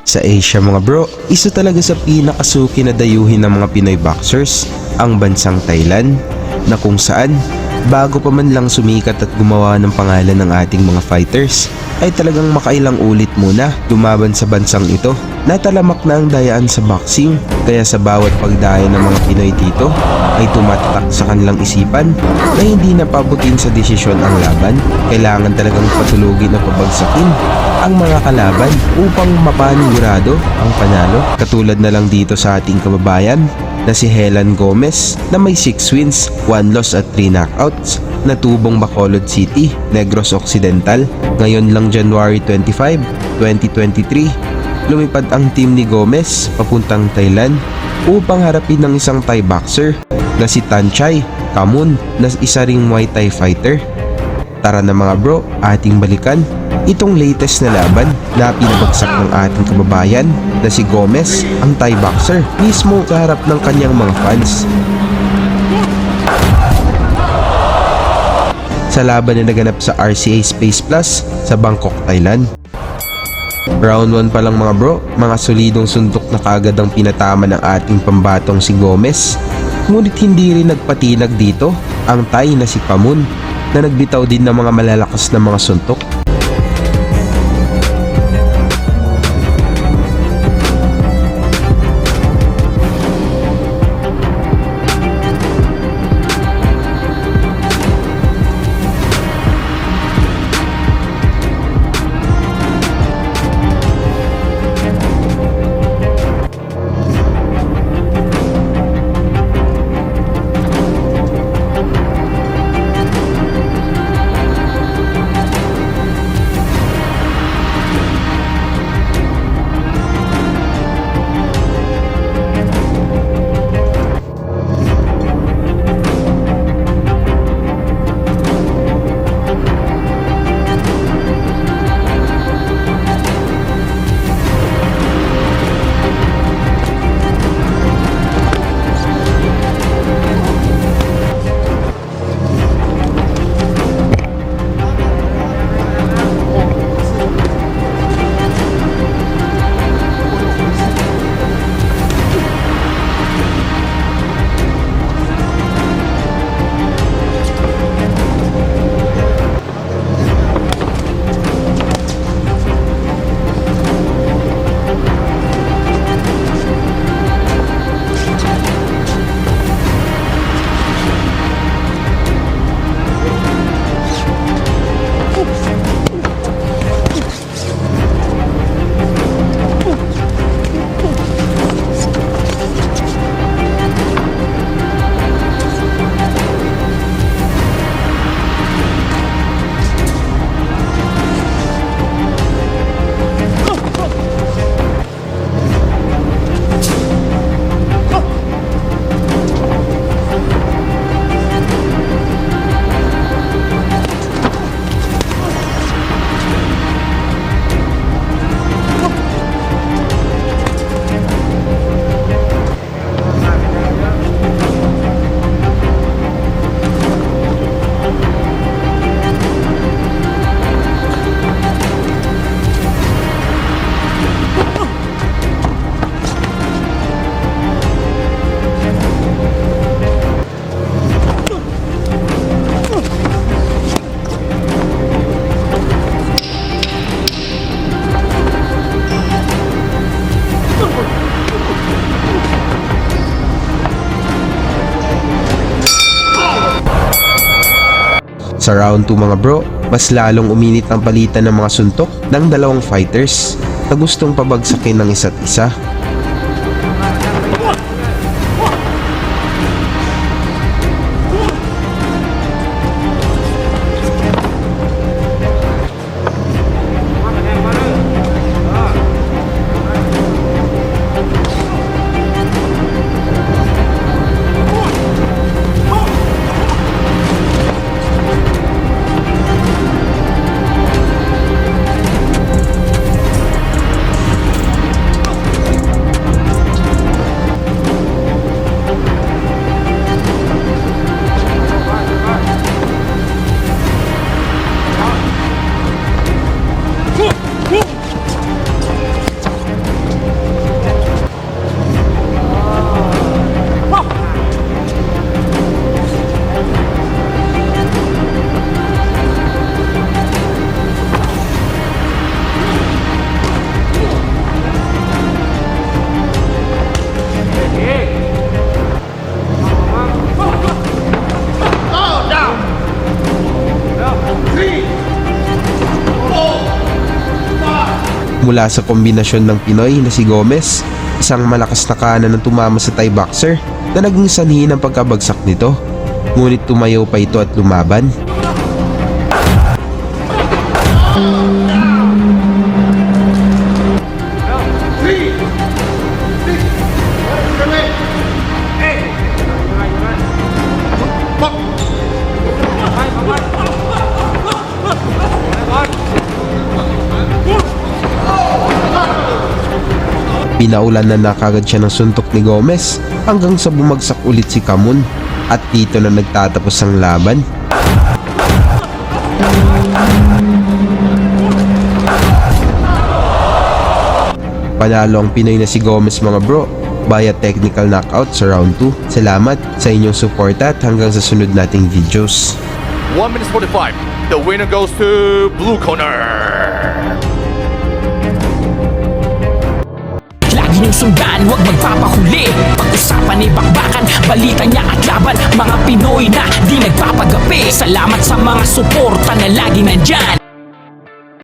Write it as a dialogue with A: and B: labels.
A: Sa Asia mga bro, isa talaga sa pinakasuki na dayuhin ng mga Pinoy boxers ang bansang Thailand, na kung saan bago pa man lang sumikat at gumawa ng pangalan ng ating mga fighters ay talagang makailang ulit muna lumaban sa bansang ito. Natalamak na ang dayaan sa boxing, kaya sa bawat pagdaya ng mga Pinoy dito ay tumatak sa kanilang isipan na hindi napabutin sa desisyon ang laban. Kailangan talagang patulugin at pabagsakin ang mga kalaban upang mapanigurado ang panalo. Katulad na lang dito sa ating kababayan na si Helen Gomez na may 6 wins, 1 loss at 3 knockouts na tubong Bacolod City, Negros Occidental. Ngayon lang January 25, 2023, lumipad ang team ni Gomez papuntang Thailand upang harapin ng isang Thai boxer na si Tanchai Kamun na isa ring Muay Thai fighter. Tara na mga bro, ating balikan itong latest na laban na pinabagsak ng ating kababayan na si Gomez, ang Thai boxer, mismo sa harap ng kanyang mga fans. Sa laban na naganap sa RCA Space Plus sa Bangkok, Thailand. Round 1 pa lang mga bro, mga solidong suntok na kagad ang pinatama ng ating pambatong si Gomez. Ngunit hindi rin nagpatinag dito ang Thai na si Kamun na nagbitaw din ng mga malalakas na mga suntok. Sa round 2 mga bro, mas lalong uminit ang palitan ng mga suntok ng dalawang fighters na gustong pabagsakin ng isa't isa. Mula sa kombinasyon ng Pinoy na si Gomez, isang malakas na kanan ng tumama sa Thai boxer na naging sanhi ng pagkabagsak nito. Ngunit tumayo pa ito at lumaban. Pinaulan na kagad siya ng suntok ni Gomez hanggang sa bumagsak ulit si Camon at dito na nagtatapos ang laban. Panalo ang Pinoy na si Gomez mga bro via technical knockout sa round 2. Salamat sa inyong suporta at hanggang sa sunod nating videos.
B: 1 minute 45. The winner goes to blue corner.
C: Lagi niyong sundan, huwag magpapahuli. Pag-usapan ay bakbakan, balita niya at laban. Mga Pinoy na di nagpapagapi. Salamat sa mga suporta na lagi nandyan.